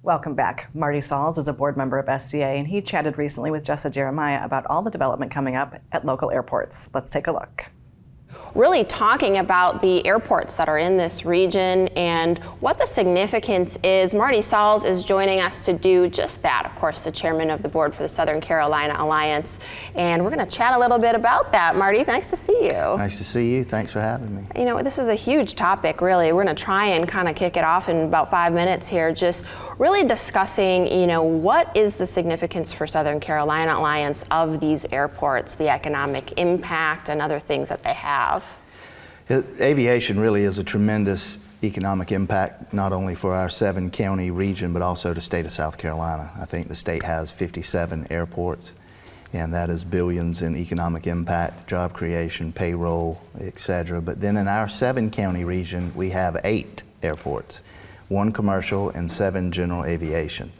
Welcome back. Marty Sauls is a board member of SCA, and he chatted recently with Jessa Jeremiah about all the development coming up at local airports. Let's take a look. Really talking about the airports that are in this region and what the significance is. Marty Sauls is joining us to do just that. Of course, the chairman of the board for the Southern Carolina Alliance. And we're going to chat a little bit about that. Marty, nice to see you. Nice to see you. Thanks for having me. You know, this is a huge topic, really. We're going to try and kind of kick it off in about 5 minutes here, just really discussing, you know, what is the significance for Southern Carolina Alliance of these airports, the economic impact and other things that they have. Aviation really is a tremendous economic impact, not only for our 7-county region, but also the state of South Carolina. I think the state has 57 airports, and that is billions in economic impact, job creation, payroll, etc. But then in our 7-county region, we have 8 airports, 1 commercial and 7 general aviation.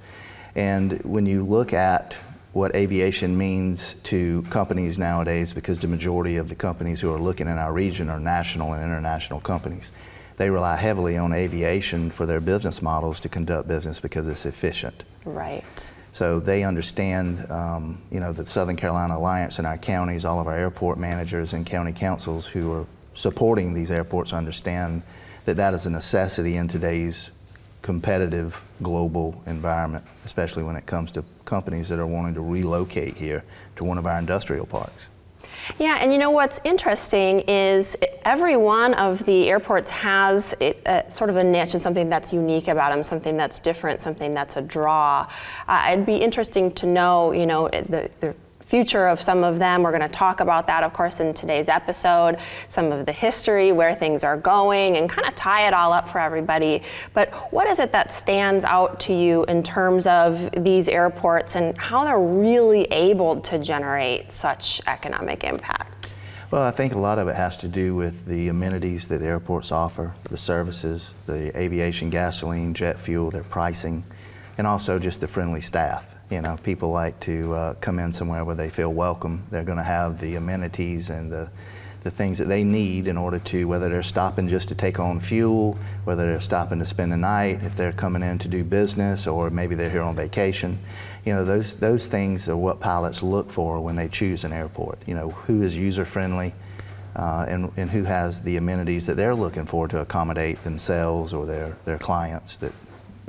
And when you look at what aviation means to companies nowadays, because the majority of the companies who are looking in our region are national and international companies. They rely heavily on aviation for their business models to conduct business because it's efficient. Right. So they understand, you know, the Southern Carolina Alliance in our counties, all of our airport managers and county councils who are supporting these airports understand that that is a necessity in today's competitive global environment, especially when it comes to companies that are wanting to relocate here to one of our industrial parks. Yeah, and you know what's interesting is every one of the airports has sort of a niche and something that's unique about them, something that's different, something that's a draw. It'd be interesting to know, you know, the future of some of them. We're going to talk about that, of course, in today's episode, some of the history, where things are going, and kind of tie it all up for everybody. But what is it that stands out to you in terms of these airports and how they're really able to generate such economic impact? Well, I think a lot of it has to do with the amenities that the airports offer, the services, the aviation gasoline, jet fuel, their pricing, and also just the friendly staff. You know, people like to come in somewhere where they feel welcome. They're going to have the amenities and the things that they need in order to, whether they're stopping just to take on fuel, whether they're stopping to spend the night, if they're coming in to do business, or maybe they're here on vacation. You know, those things are what pilots look for when they choose an airport. You know, who is user-friendly and who has the amenities that they're looking for to accommodate themselves or their clients that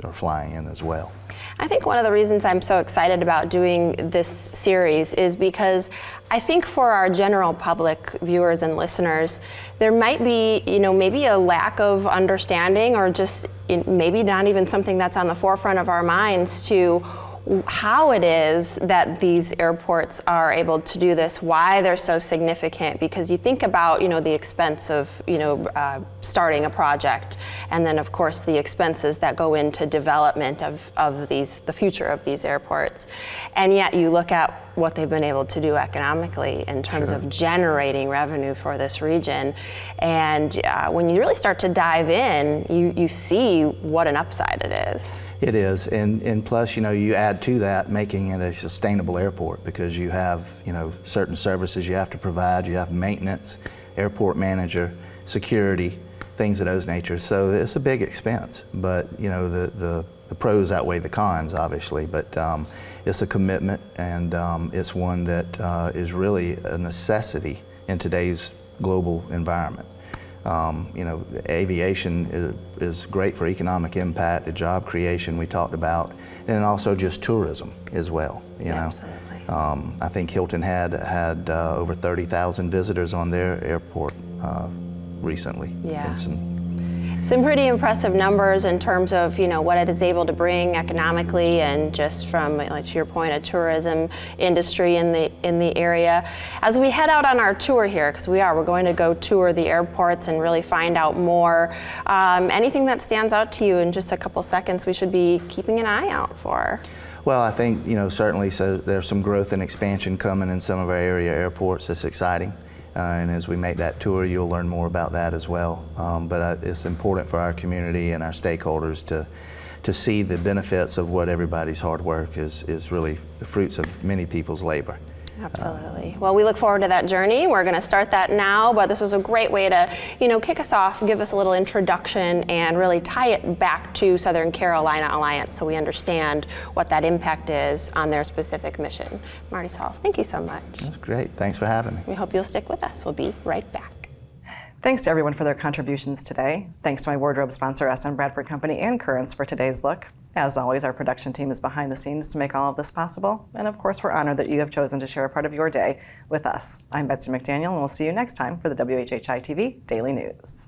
are flying in as well. I think one of the reasons I'm so excited about doing this series is because I think for our general public viewers and listeners, there might be, you know, maybe a lack of understanding or just maybe not even something that's on the forefront of our minds to how it is that these airports are able to do this, why they're so significant, because you think about, you know, the expense of, you know, starting a project, and then of course the expenses that go into development of the future of these airports, and yet you look at what they've been able to do economically in terms of generating revenue for this region. And when you really start to dive in, you see what an upside it is. It is, and plus, you know, you add to that making it a sustainable airport because you have, you know, certain services you have to provide. You have maintenance, airport manager, security, things of those natures. So it's a big expense, but you know, the pros outweigh the cons, obviously. But it's a commitment, and it's one that is really a necessity in today's global environment. You know, aviation is great for economic impact, the job creation we talked about, and also just tourism as well. You know, absolutely. I think Hilton had over 30,000 visitors on their airport recently. Yeah. Some pretty impressive numbers in terms of, you know, what it is able to bring economically, and just from, like, to your point, a tourism industry in the area. As we head out on our tour here, because we're going to go tour the airports and really find out more. Anything that stands out to you in just a couple seconds we should be keeping an eye out for? Well, I think, you know, certainly so there's some growth and expansion coming in some of our area airports. That's exciting. And as we make that tour, you'll learn more about that as well. But it's important for our community and our stakeholders to see the benefits of what everybody's hard work is really the fruits of many people's labor. Absolutely. Well, we look forward to that journey. We're going to start that now, but this was a great way to, kick us off, give us a little introduction, and really tie it back to Southern Carolina Alliance so we understand what that impact is on their specific mission. Marty Sauls, thank you so much. That's great. Thanks for having me. We hope you'll stick with us. We'll be right back. Thanks to everyone for their contributions today. Thanks to my wardrobe sponsor, S.M. Bradford Company and Currents for today's look. As always, our production team is behind the scenes to make all of this possible. And of course, we're honored that you have chosen to share a part of your day with us. I'm Betsy McDaniel, and we'll see you next time for the WHHI-TV Daily News.